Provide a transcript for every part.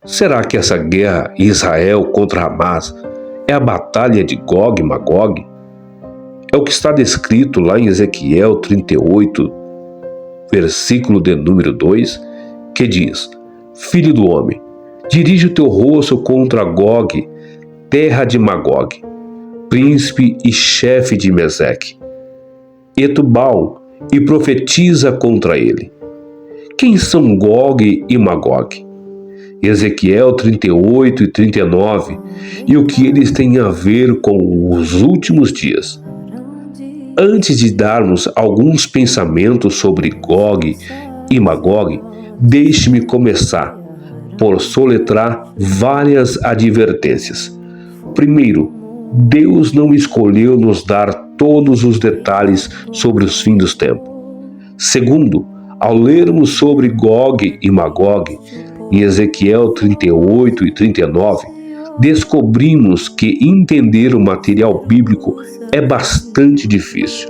Será que essa guerra Israel contra Hamas é a batalha de Gog e Magog? É o que está descrito lá em Ezequiel 38, versículo de número 2, que diz: Filho do homem, dirige o teu rosto contra Gog, terra de Magog, príncipe e chefe de Meseque, e Tubal, e profetiza contra ele. Quem são Gog e Magog? Ezequiel 38 e 39, e o que eles têm a ver com os últimos dias. Antes de darmos alguns pensamentos sobre Gog e Magog, deixe-me começar por soletrar várias advertências. Primeiro, Deus não escolheu nos dar todos os detalhes sobre os fins dos tempos. Segundo, ao lermos sobre Gog e Magog, em Ezequiel 38 e 39, descobrimos que entender o material bíblico é bastante difícil.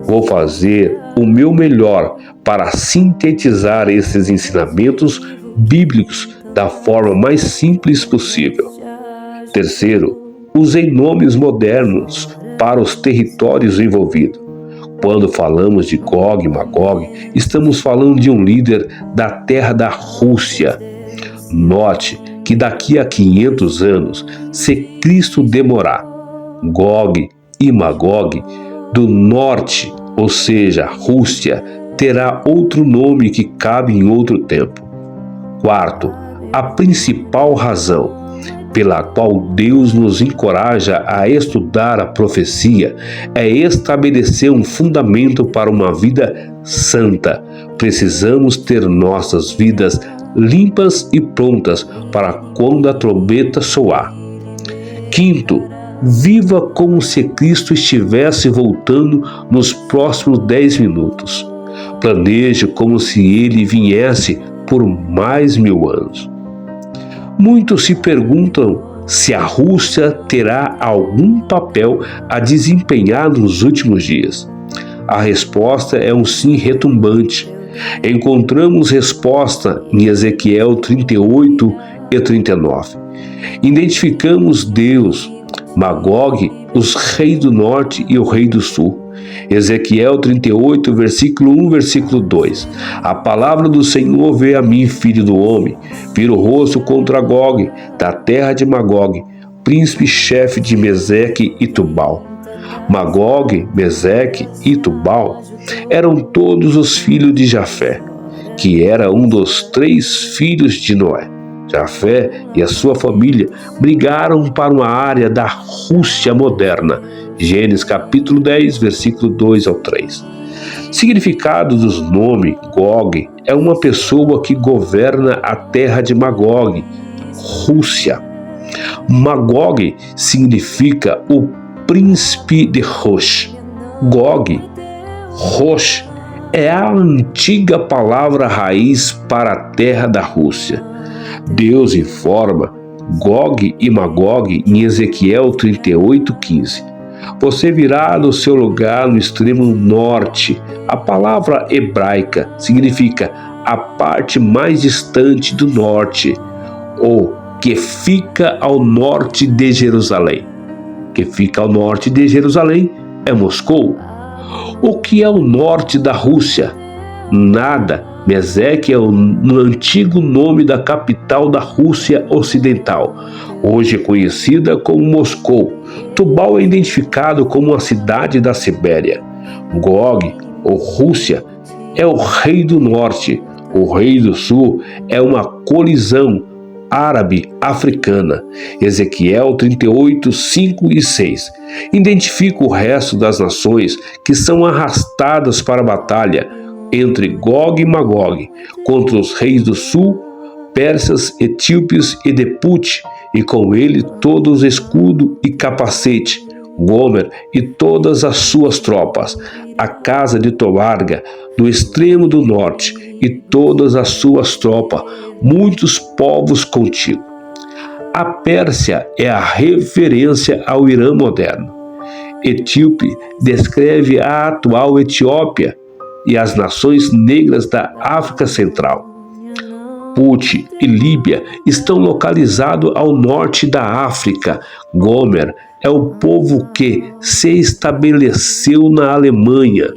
Vou fazer o meu melhor para sintetizar esses ensinamentos bíblicos da forma mais simples possível. Terceiro, usei nomes modernos para os territórios envolvidos. Quando falamos de Gog e Magog, estamos falando de um líder da terra da Rússia. Note que daqui a 500 anos, se Cristo demorar, Gog e Magog do norte, ou seja, Rússia, terá outro nome que cabe em outro tempo. Quarto, a principal razão pela qual Deus nos encoraja a estudar a profecia é estabelecer um fundamento para uma vida santa. Precisamos ter nossas vidas limpas e prontas para quando a trombeta soar. Quinto, viva como se Cristo estivesse voltando nos próximos 10 minutos. Planeje como se ele viesse por mais 1000 anos. Muitos se perguntam se a Rússia terá algum papel a desempenhar nos últimos dias. A resposta é um sim retumbante. Encontramos resposta em Ezequiel 38 e 39. Identificamos Deus, Magog, os reis do norte e o rei do sul. Ezequiel 38, versículo 1, versículo 2. A palavra do Senhor veio a mim, filho do homem, vira o rosto contra Gog, da terra de Magog, príncipe chefe de Meseque e Tubal. Magog, Meseque e Tubal eram todos os filhos de Jafé, que era um dos 3 filhos de Noé. Jafé e a sua família brigaram para uma área da Rússia moderna. Gênesis capítulo 10, versículo 2 ao 3. Significado dos nomes Gog é uma pessoa que governa a terra de Magog, Rússia. Magog significa o príncipe de Rosh. Gog, Rosh, é a antiga palavra raiz para a terra da Rússia. Deus informa Gog e Magog em Ezequiel 38:15. Você virá do seu lugar no extremo norte. A palavra hebraica significa a parte mais distante do norte, ou que fica ao norte de Jerusalém. Que fica ao norte de Jerusalém é Moscou. O que é o norte da Rússia? Nada. Meseque é o antigo nome da capital da Rússia Ocidental, hoje conhecida como Moscou. Tubal é identificado como uma cidade da Sibéria. Gog, ou Rússia, é o rei do norte. O rei do sul é uma colisão árabe-africana. Ezequiel 38, 5 e 6. Identifica o resto das nações que são arrastadas para a batalha entre Gog e Magog, contra os reis do sul, persas, etíopes e Depute, e com ele todos escudo e capacete, Gomer e todas as suas tropas, a casa de Toarga, do extremo do norte, e todas as suas tropas, muitos povos contigo. A Pérsia é a referência ao Irã moderno. Etíope descreve a atual Etiópia e as nações negras da África Central. Puti e Líbia estão localizados ao norte da África. Gomer é o povo que se estabeleceu na Alemanha.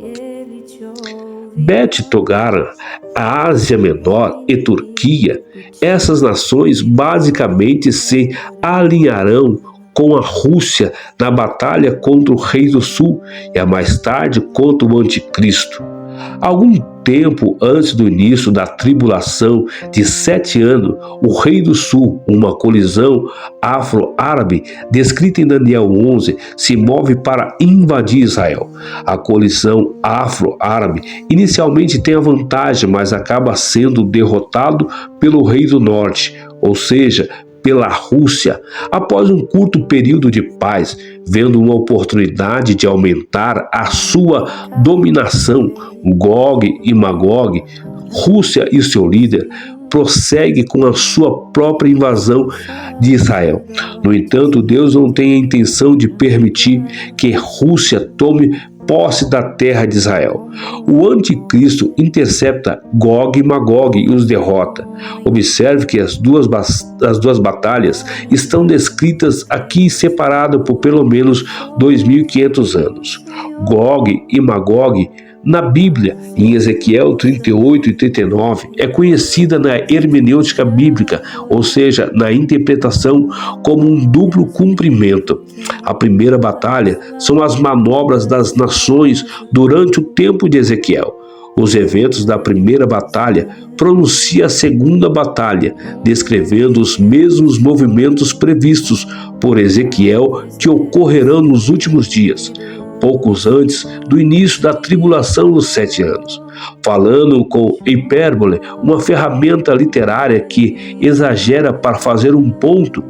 Bet Togarma, a Ásia Menor e Turquia, essas nações basicamente se alinharão com a Rússia na batalha contra o Rei do Sul e mais tarde contra o Anticristo. Algum tempo antes do início da tribulação de 7 anos, o Rei do Sul, uma colisão afro-árabe descrita em Daniel 11, se move para invadir Israel. A colisão afro-árabe inicialmente tem a vantagem, mas acaba sendo derrotado pelo Rei do Norte, ou seja, pela Rússia. Após um curto período de paz, vendo uma oportunidade de aumentar a sua dominação, Gog e Magog, Rússia e seu líder, prossegue com a sua própria invasão de Israel. No entanto, Deus não tem a intenção de permitir que Rússia tome posse da terra de Israel. O anticristo intercepta Gog e Magog e os derrota. Observe que as duas batalhas estão descritas aqui separadas por pelo menos 2.500 anos. Gog e Magog na Bíblia, em Ezequiel 38 e 39, é conhecida na hermenêutica bíblica, ou seja, na interpretação, como um duplo cumprimento. A primeira batalha são as manobras das nações durante o tempo de Ezequiel. Os eventos da primeira batalha pronunciam a segunda batalha, descrevendo os mesmos movimentos previstos por Ezequiel que ocorrerão nos últimos dias, poucos antes do início da tribulação dos 7 anos. Falando com hipérbole, uma ferramenta literária que exagera para fazer um ponto,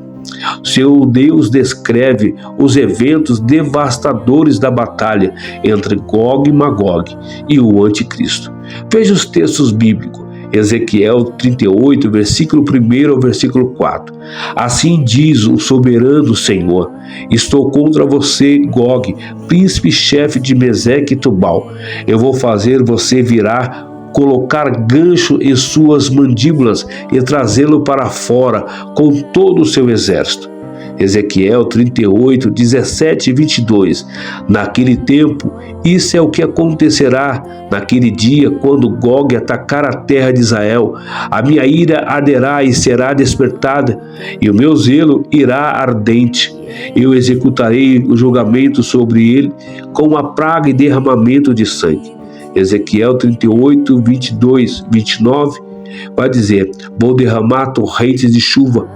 seu Deus descreve os eventos devastadores da batalha entre Gog e Magog e o Anticristo. Veja os textos bíblicos. Ezequiel 38, versículo 1 ao versículo 4. Assim diz o soberano Senhor: estou contra você, Gog, príncipe-chefe de Meseque e Tubal. Eu vou fazer você virar, colocar gancho em suas mandíbulas e trazê-lo para fora com todo o seu exército. Ezequiel 38, 17 e 22. Naquele tempo, isso é o que acontecerá naquele dia, quando Gog atacar a terra de Israel. A minha ira arderá e será despertada, e o meu zelo irá ardente. Eu executarei o julgamento sobre ele com a praga e derramamento de sangue. Ezequiel 38, 22, 29, vai dizer: vou derramar torrentes de chuva,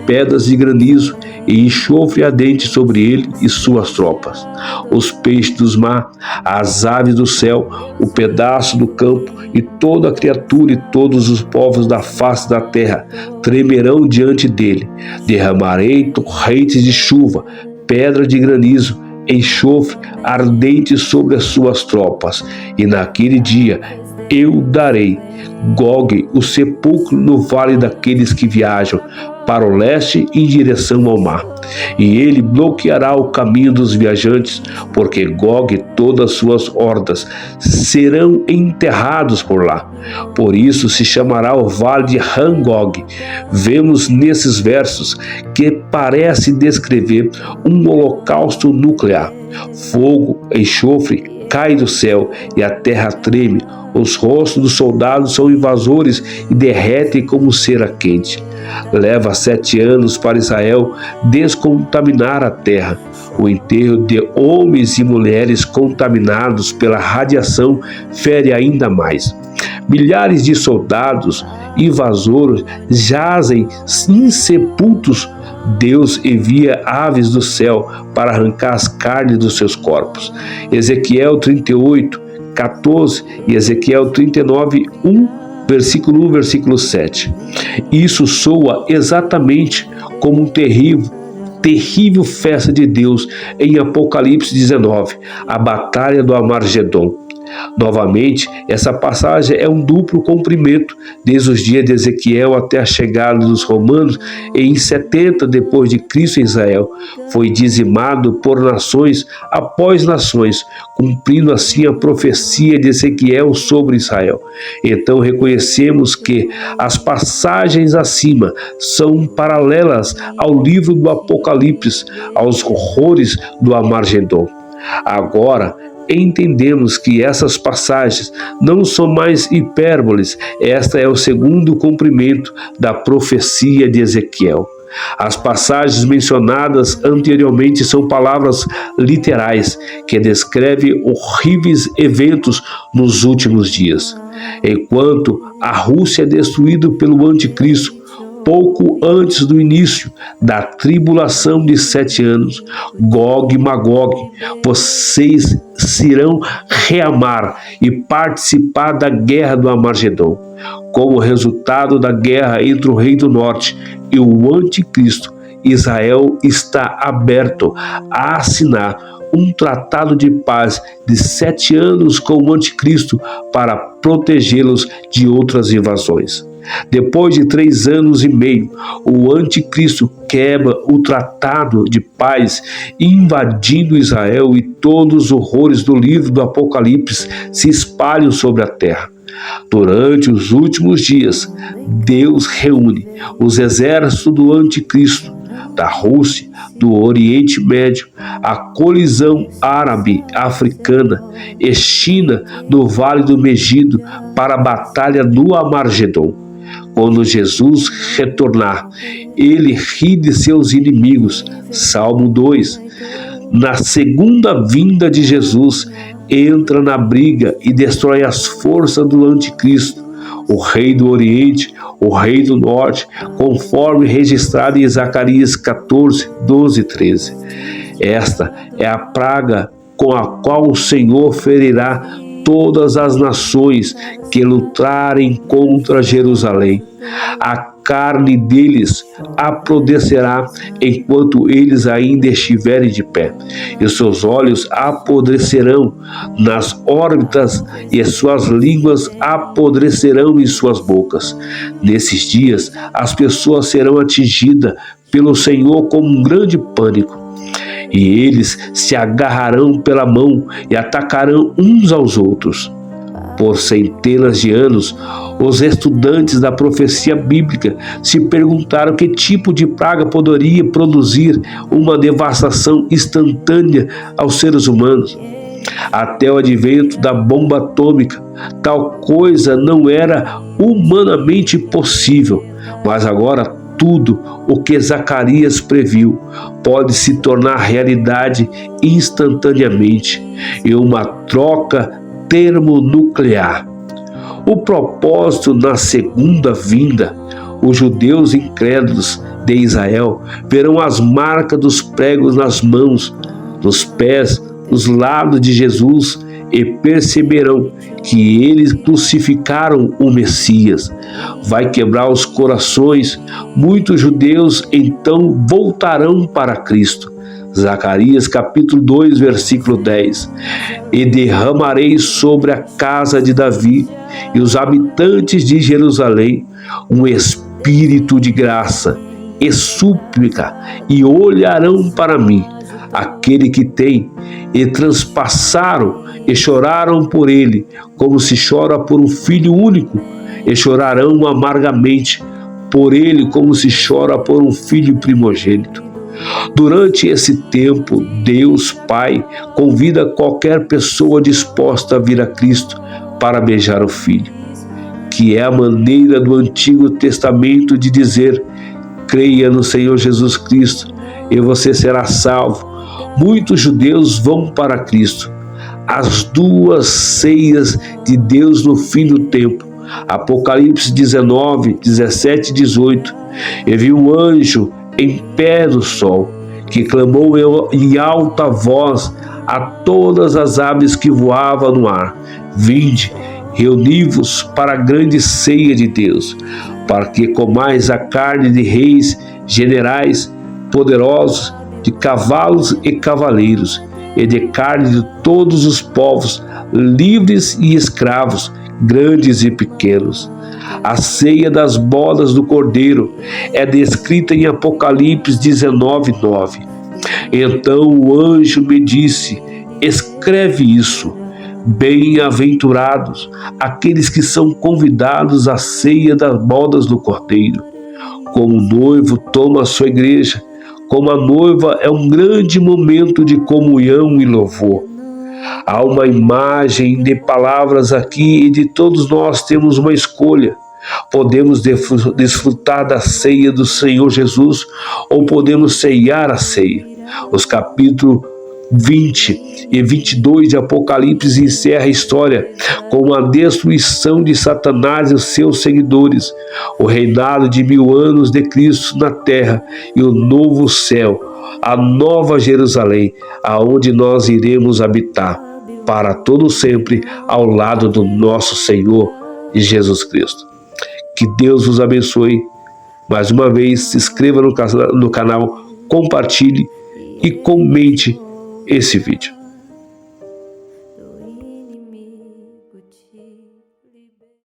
pedras de granizo e enxofre ardente sobre ele e suas tropas. Os peixes dos mar, as aves do céu, o pedaço do campo e toda a criatura e todos os povos da face da terra tremerão diante dele. Derramarei torrentes de chuva, pedra de granizo, enxofre ardente sobre as suas tropas, e naquele dia eu darei Gog o sepulcro no vale daqueles que viajam para o leste em direção ao mar, e ele bloqueará o caminho dos viajantes, porque Gog e todas suas hordas serão enterrados por lá. Por isso se chamará o vale de Hangog. Vemos nesses versos que parece descrever um holocausto nuclear. Fogo, enxofre, cai do céu e a terra treme. Os rostos dos soldados são invasores e derretem como cera quente. Leva 7 anos para Israel descontaminar a terra. O enterro de homens e mulheres contaminados pela radiação fere ainda mais. Milhares de soldados invasores jazem insepultos. Deus envia aves do céu para arrancar as carnes dos seus corpos. Ezequiel 38, 14 e Ezequiel 39, 1, versículo 1, versículo 7. Isso soa exatamente como um terrível festa de Deus em Apocalipse 19, a batalha do Armagedon. Novamente, essa passagem é um duplo cumprimento, desde os dias de Ezequiel até a chegada dos romanos, e em 70 depois de Cristo, Israel foi dizimado por nações após nações, cumprindo assim a profecia de Ezequiel sobre Israel. Então reconhecemos que as passagens acima são paralelas ao livro do Apocalipse, aos horrores do Armagedon. Agora, entendemos que essas passagens não são mais hipérboles, esta é o segundo cumprimento da profecia de Ezequiel. As passagens mencionadas anteriormente são palavras literais que descrevem horríveis eventos nos últimos dias. Enquanto a Rússia é destruída pelo anticristo, pouco antes do início da tribulação de 7 anos, Gog e Magog, vocês se irão reamar e participar da guerra do Armagedon. Como resultado da guerra entre o rei do norte e o anticristo, Israel está aberto a assinar um tratado de paz de 7 anos com o anticristo para protegê-los de outras invasões. Depois de 3 anos e meio, o anticristo quebra o tratado de paz, invadindo Israel, e todos os horrores do livro do Apocalipse se espalham sobre a terra. Durante os últimos dias, Deus reúne os exércitos do anticristo, da Rússia, do Oriente Médio, a colisão árabe-africana e China no Vale do Megido para a batalha do Armagedon. Quando Jesus retornar, ele ri de seus inimigos. Salmo 2. Na segunda vinda de Jesus, entra na briga e destrói as forças do anticristo, o rei do Oriente, o rei do Norte, conforme registrado em Zacarias 14, 12 e 13. Esta é a praga com a qual o Senhor ferirá todas as nações que lutarem contra Jerusalém. A carne deles apodrecerá enquanto eles ainda estiverem de pé, e seus olhos apodrecerão nas órbitas, e suas línguas apodrecerão em suas bocas. Nesses dias, as pessoas serão atingidas pelo Senhor com um grande pânico, e eles se agarrarão pela mão e atacarão uns aos outros. Por centenas de anos, os estudantes da profecia bíblica se perguntaram que tipo de praga poderia produzir uma devastação instantânea aos seres humanos. Até o advento da bomba atômica, tal coisa não era humanamente possível, mas agora tudo o que Zacarias previu pode se tornar realidade instantaneamente, em uma troca termonuclear. O propósito na segunda vinda, os judeus incrédulos de Israel verão as marcas dos pregos nas mãos, nos pés, nos lados de Jesus, e perceberão que eles crucificaram o Messias. Vai quebrar os corações. Muitos judeus então voltarão para Cristo. Zacarias capítulo 2, versículo 10. E derramarei sobre a casa de Davi e os habitantes de Jerusalém um espírito de graça e súplica, e olharão para mim, aquele que tem, e transpassaram e choraram por ele, como se chora por um filho único, e chorarão amargamente por ele, como se chora por um filho primogênito. Durante esse tempo, Deus Pai convida qualquer pessoa disposta a vir a Cristo para beijar o Filho, que é a maneira do Antigo Testamento de dizer: creia no Senhor Jesus Cristo e você será salvo. Muitos judeus vão para Cristo. As duas ceias de Deus no fim do tempo. Apocalipse 19, 17 e 18. E vi um anjo em pé do sol, que clamou em alta voz a todas as aves que voavam no ar: vinde, reuni-vos para a grande ceia de Deus, para que comais a carne de reis, generais, poderosos, de cavalos e cavaleiros, e de carne de todos os povos, livres e escravos, grandes e pequenos. A ceia das bodas do Cordeiro é descrita em Apocalipse 19:9. Então o anjo me disse: escreve isso. Bem-aventurados aqueles que são convidados à ceia das bodas do Cordeiro. Como o noivo toma a sua igreja, como a noiva é um grande momento de comunhão e louvor. Há uma imagem de palavras aqui e de todos nós temos uma escolha. Podemos desfrutar da ceia do Senhor Jesus ou podemos ceiar a ceia. Os capítulos 20 e 22 de Apocalipse encerra a história com a destruição de Satanás e os seus seguidores, o reinado de 1000 anos de Cristo na terra e o novo céu, a nova Jerusalém, aonde nós iremos habitar para todo sempre ao lado do nosso Senhor Jesus Cristo. Que Deus vos abençoe. Mais uma vez, se inscreva no canal, compartilhe e comente esse vídeo.